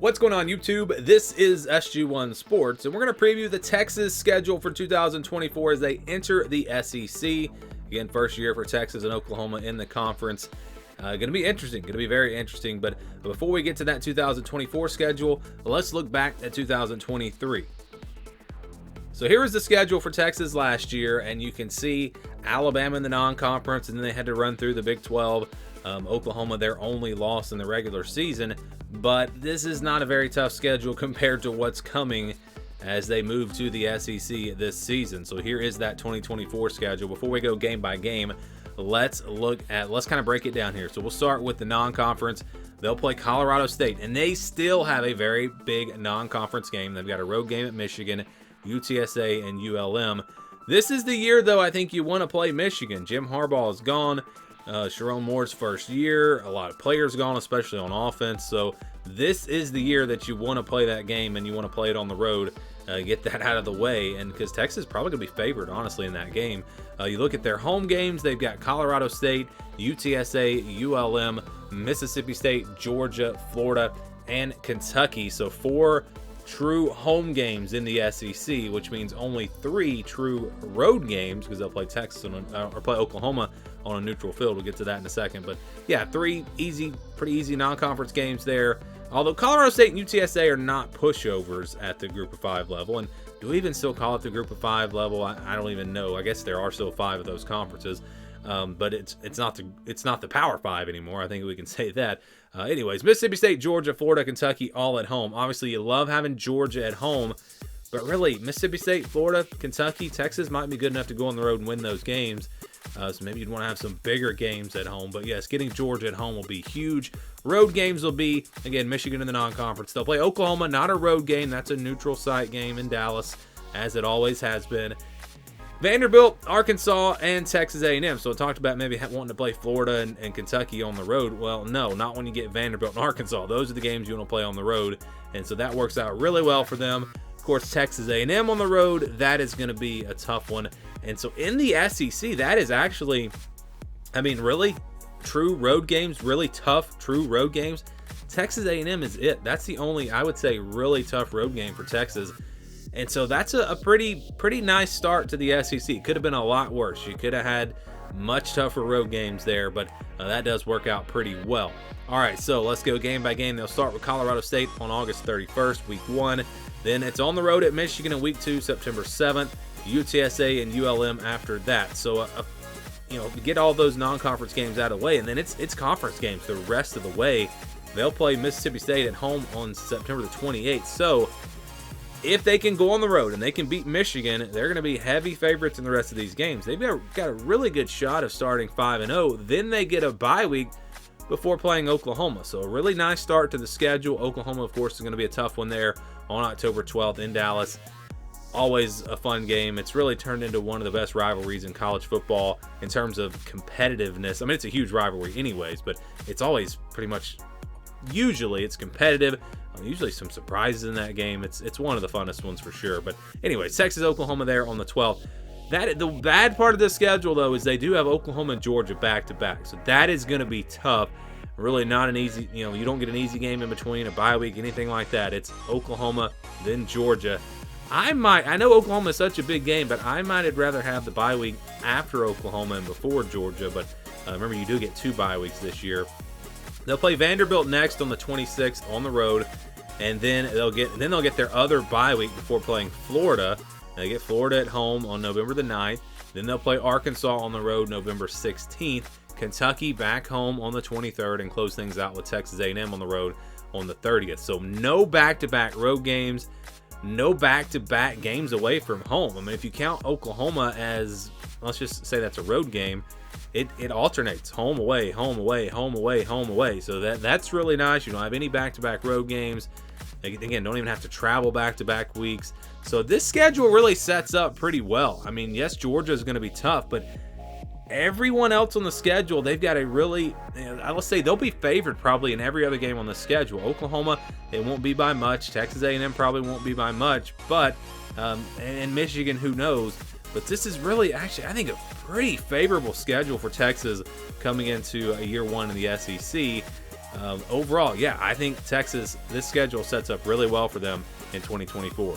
What's going on, YouTube? This is SG1 Sports, and we're going to preview the Texas schedule for 2024 as they enter the SEC. Again, first year for Texas and Oklahoma in the conference. Going to be interesting, going to be very interesting. But before we get to that 2024 schedule, let's look back at 2023. So here is the schedule for Texas last year, and you can see Alabama in the non-conference, and then they had to run through the Big 12. Oklahoma, their only loss in the regular season. But this is not a very tough schedule compared to what's coming as they move to the SEC this season. So here is that 2024 schedule. Before we go game by game, let's kind of break it down here. So we'll start with the non-conference. They'll play Colorado State, and they still have a very big non-conference game. They've got a road game at Michigan, UTSA, and ULM. This is the year, though, I think you want to play Michigan. Jim Harbaugh is gone. Sharon Moore's first year. A lot of players gone, especially on offense. So this is the year that you want to play that game, and you want to play it on the road. Get that out of the way, and because Texas is probably going to be favored, honestly, in that game. You look at their home games, they've got Colorado State, UTSA, ULM, Mississippi State, Georgia, Florida, and Kentucky. So 4 true home games in the SEC, which means only 3 true road games because they'll play Texas or play Oklahoma on a neutral field. We'll get to that in a second. But yeah, 3 pretty easy non-conference games there. Although Colorado State and UTSA are not pushovers at the Group of 5 level. And do we even still call it the Group of 5 level? I don't even know. I guess there are still 5 of those conferences. But it's not the Power 5 anymore. I think we can say that. Anyways, Mississippi State, Georgia, Florida, Kentucky, all at home. Obviously, you love having Georgia at home, but really, Mississippi State, Florida, Kentucky, Texas might be good enough to go on the road and win those games. So maybe you'd want to have some bigger games at home. But yes, getting Georgia at home will be huge. Road games will be, again, Michigan in the non-conference. They'll play Oklahoma, not a road game. That's a neutral site game in Dallas, as it always has been. Vanderbilt, Arkansas, and Texas A&M. So I talked about maybe wanting to play Florida and Kentucky on the road. Well, no, not when you get Vanderbilt and Arkansas. Those are the games you want to play on the road, and so that works out really well for them. Of course, Texas A&M on the road, that is going to be a tough one. And so in the SEC, that is actually, really true road games, really tough true road games. Texas A&M is it. That's the only, I would say, really tough road game for Texas. And so that's a pretty nice start to the SEC. Could have been a lot worse. You could have had much tougher road games there, but that does work out pretty well. All right, so let's go game by game. They'll start with Colorado State on August 31st, week 1. Then it's on the road at Michigan in week 2, September 7th. UTSA and ULM after that. So, get all those non-conference games out of the way, and then it's conference games the rest of the way. They'll play Mississippi State at home on September the 28th. So, if they can go on the road and they can beat Michigan, they're going to be heavy favorites in the rest of these games. They've got a really good shot of starting 5-0. Then they get a bye week before playing Oklahoma. So a really nice start to the schedule. Oklahoma, of course, is going to be a tough one there on October 12th in Dallas. Always a fun game. It's really turned into one of the best rivalries in college football in terms of competitiveness. It's a huge rivalry anyways, but it's always pretty much, usually it's competitive. Usually some surprises in that game. It's one of the funnest ones for sure. But anyway, Texas, Oklahoma there on the 12th. The bad part of this schedule, though, is they do have Oklahoma and Georgia back-to-back. So that is going to be tough. Really not an easy, you don't get an easy game in between, a bye week, anything like that. It's Oklahoma, then Georgia. I know Oklahoma is such a big game, but I might have rather have the bye week after Oklahoma and before Georgia. But remember, you do get 2 bye weeks this year. They'll play Vanderbilt next on the 26th on the road, and then they'll get their other bye week before playing Florida. They get Florida at home on November the 9th. Then they'll play Arkansas on the road November 16th. Kentucky back home on the 23rd, and close things out with Texas A&M on the road on the 30th. So no back-to-back road games, no back-to-back games away from home. If you count Oklahoma as, let's just say that's a road game, it alternates home away, home away, home away, home away. So that's really nice. You don't have any back-to-back road games. Again, don't even have to travel back-to-back weeks. So this schedule really sets up pretty well. Yes, Georgia is going to be tough, but everyone else on the schedule, they've got a really, let's say they'll be favored probably in every other game on the schedule. Oklahoma, it won't be by much. Texas A&M probably won't be by much, but and Michigan, who knows. But this is really, actually, I think, a pretty favorable schedule for Texas coming into year 1 in the SEC. overall, yeah, I think Texas, this schedule sets up really well for them in 2024.